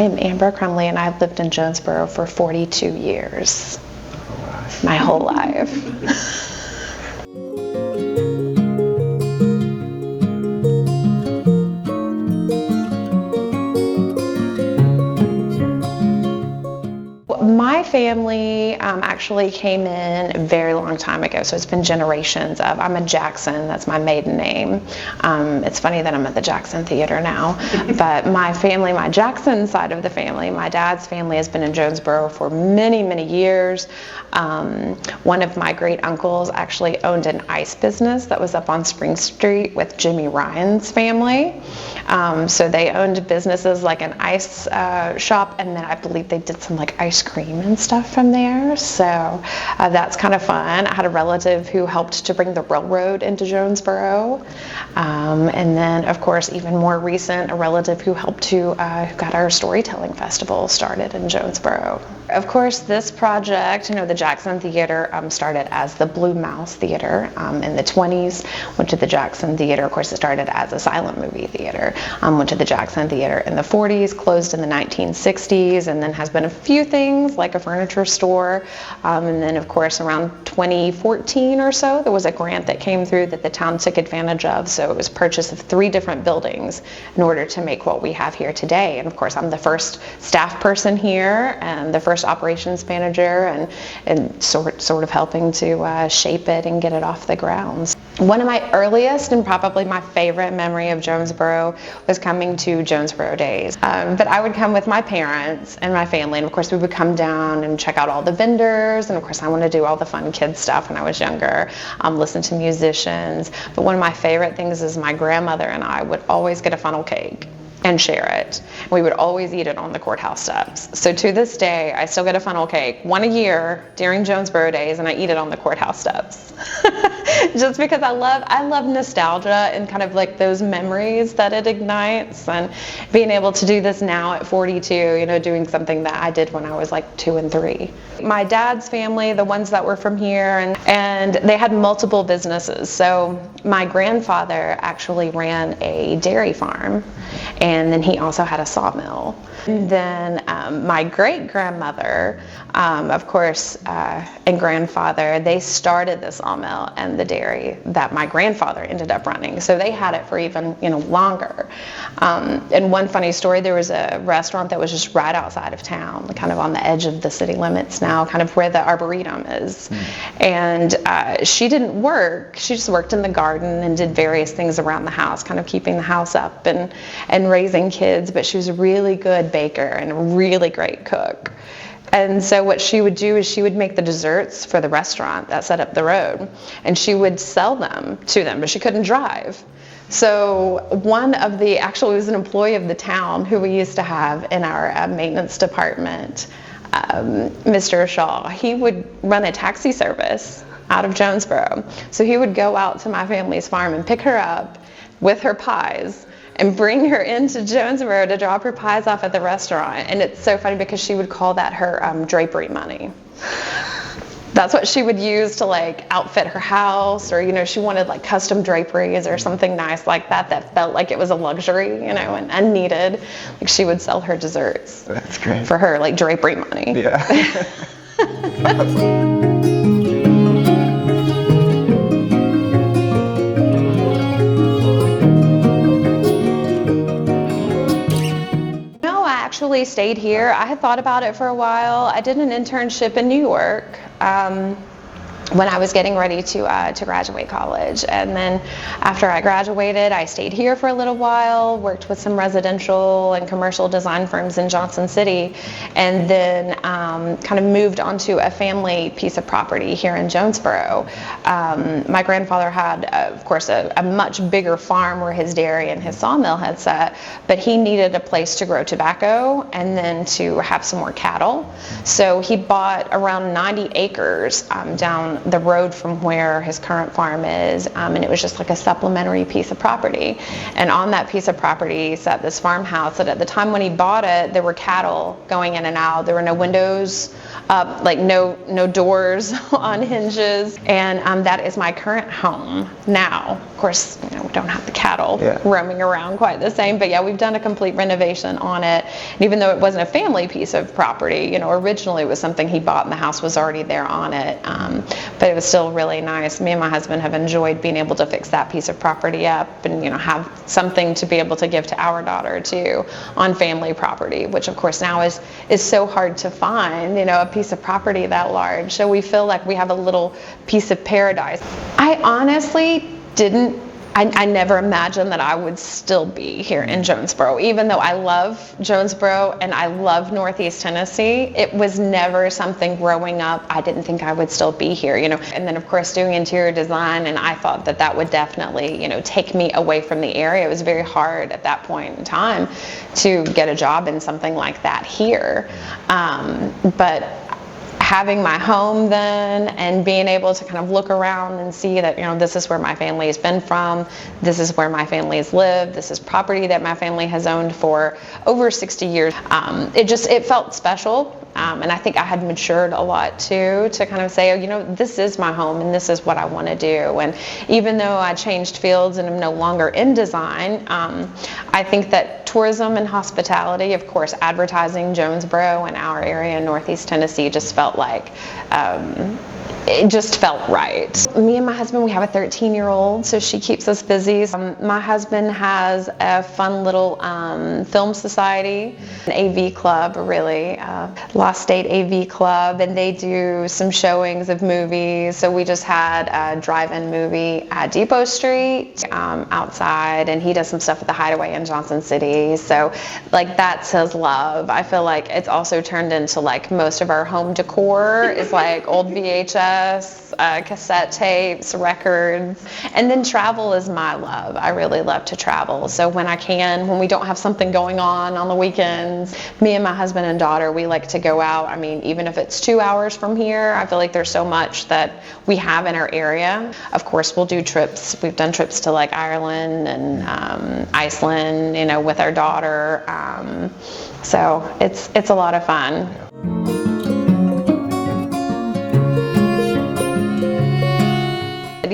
I'm Amber Crumley, and I've lived in Jonesborough for 42 years. My whole life. My family actually came in a very long time ago, so it's been generations of, I'm a Jackson, that's my maiden name. It's funny that I'm at the Jackson Theater now, but my family, my Jackson side of the family, my dad's family has been in Jonesborough for many, many years. One of my great uncles actually owned an ice business that was up on Spring Street with Jimmy Ryan's family. So they owned businesses like an ice shop, and then I believe they did some like ice cream and stuff from there, so that's kind of fun. I had a relative who helped to bring the railroad into Jonesborough, and then of course even more recent, a relative who helped to who got our storytelling festival started in Jonesborough. Of course, this project, the Jackson Theater started as the Blue Mouse Theater in the 20s, went to the Jackson Theater. Of course, it started as a silent movie theater, went to the Jackson Theater in the 40s, closed in the 1960s, and then has been a few things like a furniture store. And then, of course, around 2014 or so, there was a grant that came through that the town took advantage of. So it was purchase of 3 different buildings in order to make what we have here today. And of course, I'm the first staff person here and the first operations manager, and sort of helping to shape it and get it off the ground. One of my earliest and probably my favorite memory of Jonesborough was coming to Jonesborough Days. But I would come with my parents and my family, and of course we would come down and check out all the vendors, and of course I wanted to do all the fun kid stuff when I was younger, listen to musicians. But one of my favorite things is my grandmother and I would always get a funnel cake and share it. We would always eat it on the courthouse steps. So to this day, I still get a funnel cake, one a year during Jonesborough Days, and I eat it on the courthouse steps. Just because I love nostalgia and kind of like those memories that it ignites, and being able to do this now at 42, doing something that I did when I was like 2 and 3. My dad's family, the ones that were from here, and they had multiple businesses. So my grandfather actually ran a dairy farm, and then he also had a sawmill. And then my great-grandmother, of course, and grandfather, they started the sawmill and the dairy that my grandfather ended up running. So they had it for even, longer. And one funny story, there was a restaurant that was just right outside of town, kind of on the edge of the city limits now, kind of where the Arboretum is. And she didn't work. She just worked in the garden and did various things around the house, kind of keeping the house up and raising kids. But she was a really good baker and a really great cook. And so what she would do is she would make the desserts for the restaurant that set up the road, and she would sell them to them, but she couldn't drive. So actually it was an employee of the town who we used to have in our maintenance department, Mr. Shaw. He would run a taxi service out of Jonesborough. So he would go out to my family's farm and pick her up with her pies and bring her into Jonesborough to drop her pies off at the restaurant. And it's so funny because she would call that her drapery money. That's what she would use to like outfit her house, or she wanted like custom draperies or something nice like that felt like it was a luxury, and unneeded. Like she would sell her desserts. That's great. For her like drapery money. Yeah. Actually stayed here. I had thought about it for a while. I did an internship in New York when I was getting ready to graduate college, and then after I graduated, I stayed here for a little while, worked with some residential and commercial design firms in Johnson City, and then kind of moved onto a family piece of property here in Jonesborough. My grandfather had, of course, a much bigger farm where his dairy and his sawmill had set, but he needed a place to grow tobacco and then to have some more cattle. So he bought around 90 acres down down the road from where his current farm is, and it was just like a supplementary piece of property. And on that piece of property sat this farmhouse that at the time when he bought it, there were cattle going in and out. There were no windows up, like no doors on hinges, and that is my current home now. Of course, we don't have the cattle roaming around quite the same, but yeah, we've done a complete renovation on it. And even though it wasn't a family piece of property, originally it was something he bought and the house was already there on it, but it was still really nice. Me and my husband have enjoyed being able to fix that piece of property up and have something to be able to give to our daughter too on family property, which of course now is so hard to find, a piece of property that large. So we feel like we have a little piece of paradise. I honestly I never imagined that I would still be here in Jonesborough. Even though I love Jonesborough and I love Northeast Tennessee, it was never something growing up I didn't think I would still be here, And then of course doing interior design, and I thought that would definitely, take me away from the area. It was very hard at that point in time to get a job in something like that here. But having my home then and being able to kind of look around and see that, this is where my family has been from, this is where my family has lived, this is property that my family has owned for over 60 years. It felt special. And I think I had matured a lot too to kind of say, this is my home and this is what I want to do. And even though I changed fields and I'm no longer in design, I think that tourism and hospitality, of course, advertising Jonesborough and our area in Northeast Tennessee just felt like it just felt right. Me and my husband, we have a 13-year-old, so she keeps us busy. My husband has a fun little film society, an AV club, really, Lost State AV Club, and they do some showings of movies. So we just had a drive-in movie at Depot Street outside, and he does some stuff at the Hideaway in Johnson City. So that's his love. I feel like it's also turned into most of our home decor is old VHS, cassette tapes, records, and then travel is my love. I really love to travel. So when we don't have something going on the weekends, me and my husband and daughter, we like to go out. I mean, even if it's 2 hours from here, I feel like there's so much that we have in our area. Of course, we'll do trips. We've done trips to Ireland and Iceland, with our daughter. So it's a lot of fun.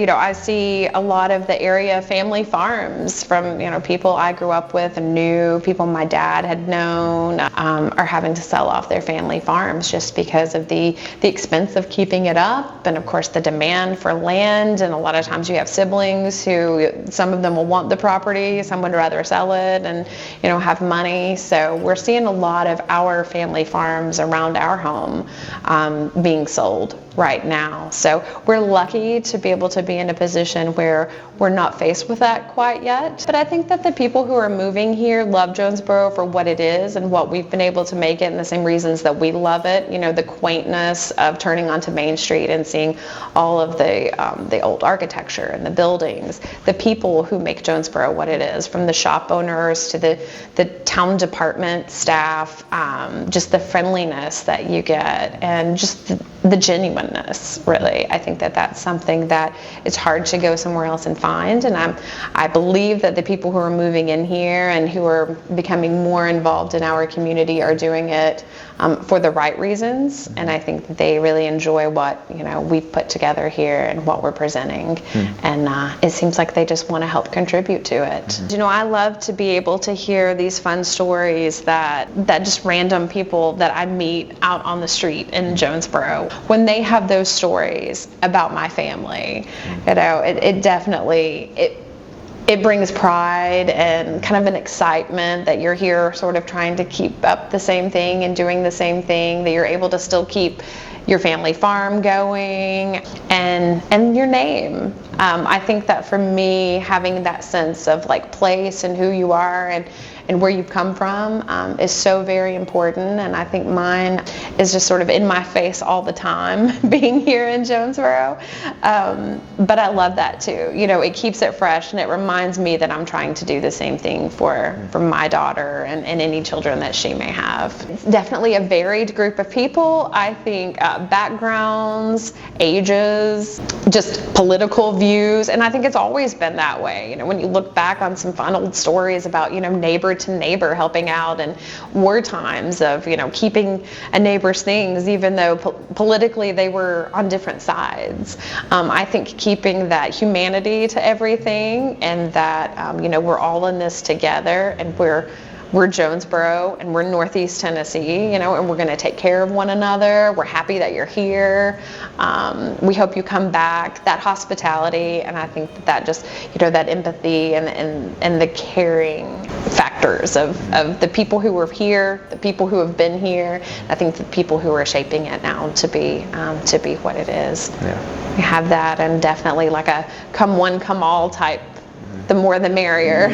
I see a lot of the area family farms from, people I grew up with and knew, people my dad had known, are having to sell off their family farms just because of the expense of keeping it up, and of course the demand for land. And a lot of times you have siblings who, some of them will want the property, some would rather sell it and, have money. So we're seeing a lot of our family farms around our home being sold right now. So we're lucky to be able to be in a position where we're not faced with that quite yet. But I think that the people who are moving here love Jonesborough for what it is and what we've been able to make it, and the same reasons that we love it. The quaintness of turning onto Main Street and seeing all of the old architecture and the buildings, the people who make Jonesborough what it is, from the shop owners to the town department staff, just the friendliness that you get and just the genuineness, really. I think that that's something that it's hard to go somewhere else and find, and I believe that the people who are moving in here and who are becoming more involved in our community are doing it for the right reasons, and I think that they really enjoy what we've put together here and what we're presenting, and it seems like they just want to help contribute to it. I love to be able to hear these fun stories that just random people that I meet out on the street in Jonesborough, when they have those stories about my family, it definitely it brings pride and kind of an excitement that you're here sort of trying to keep up the same thing and doing the same thing, that you're able to still keep your family farm going and your name. I think that for me, having that sense of place and who you are and where you've come from is so very important, and I think mine is just sort of in my face all the time being here in Jonesborough, but I love that too. It keeps it fresh, and it reminds me that I'm trying to do the same thing for my daughter and any children that she may have. It's definitely a varied group of people. I think backgrounds, ages, just political views, and I think it's always been that way. You know, when you look back on some fun old stories about, you know, neighbor to neighbor helping out in war times, of, you know, keeping a neighbor's things even though politically they were on different sides. I think keeping that humanity to everything, and that you know, we're all in this together, and we're Jonesborough, and we're Northeast Tennessee, you know, and we're going to take care of one another. We're happy that you're here. We hope you come back. That hospitality, and I think that just, you know, that empathy and the caring factors of the people who were here, the people who have been here. I think the people who are shaping it now to be what it is. Yeah. We have that, and definitely like a come one, come all type. The more the merrier.